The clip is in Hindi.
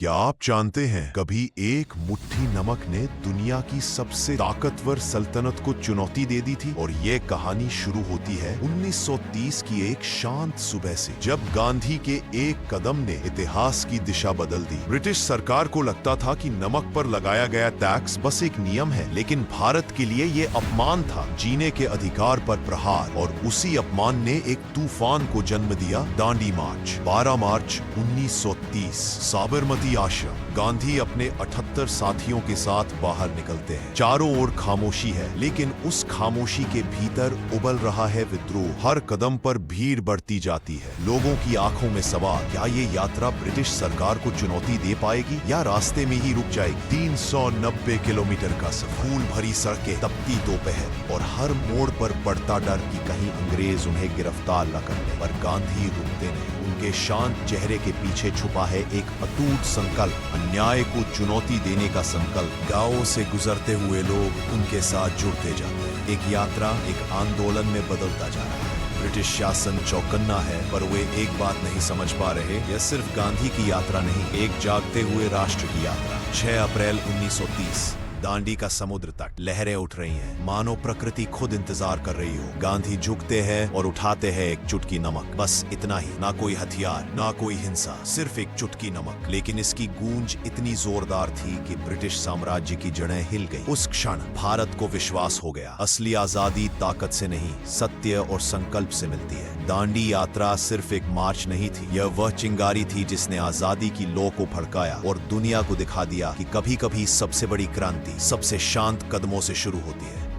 क्या आप जानते हैं कभी एक मुट्ठी नमक ने दुनिया की सबसे ताकतवर सल्तनत को चुनौती दे दी थी। और ये कहानी शुरू होती है 1930 की एक शांत सुबह से, जब गांधी के एक कदम ने इतिहास की दिशा बदल दी। ब्रिटिश सरकार को लगता था कि नमक पर लगाया गया टैक्स बस एक नियम है, लेकिन भारत के लिए ये अपमान था, जीने के अधिकार पर प्रहार। और उसी अपमान ने एक तूफान को जन्म दिया, दांडी मार्च। 12 मार्च 1930 साबरमती आश्रम। गांधी अपने 78 साथियों के साथ बाहर निकलते हैं। चारों ओर खामोशी है, लेकिन उस खामोशी के भीतर उबल रहा है विद्रोह। हर कदम पर भीड़ बढ़ती जाती है, लोगों की आंखों में सवाल, क्या ये यात्रा ब्रिटिश सरकार को चुनौती दे पाएगी या रास्ते में ही रुक जाएगी। 390 किलोमीटर का सफर, फूल भरी सड़कें, तपती दोपहर और हर मोड़ पर बढ़ता डर कि कहीं अंग्रेज उन्हें गिरफ्तार न कर ले। पर गांधी रुकते नहीं। उनके शांत चेहरे के पीछे छुपा है एक अटूट संकल्प, अन्याय को चुनौती देने का संकल्प। गांवों से गुजरते हुए लोग उनके साथ जुड़ते जाते हैं। एक यात्रा एक आंदोलन में बदलता जा रहा है। ब्रिटिश शासन चौकन्ना है, पर वे एक बात नहीं समझ पा रहे, यह सिर्फ गांधी की यात्रा नहीं, एक जागते हुए राष्ट्र की यात्रा। 6 अप्रैल 1930 दांडी का समुद्र तट, लहरें उठ रही हैं, मानो प्रकृति खुद इंतजार कर रही हो। गांधी झुकते हैं और उठाते हैं एक चुटकी नमक, बस इतना ही। ना कोई हथियार, ना कोई हिंसा, सिर्फ एक चुटकी नमक। लेकिन इसकी गूंज इतनी जोरदार थी कि ब्रिटिश साम्राज्य की जड़ें हिल गई। उस क्षण भारत को विश्वास हो गया, असली आजादी ताकत से नहीं, सत्य और संकल्प से मिलती है। दांडी यात्रा सिर्फ एक मार्च नहीं थी, यह वह चिंगारी थी जिसने आजादी की लौ को भड़काया और दुनिया को दिखा दिया कि कभी कभी सबसे बड़ी क्रांति सबसे शांत कदमों से शुरू होती है।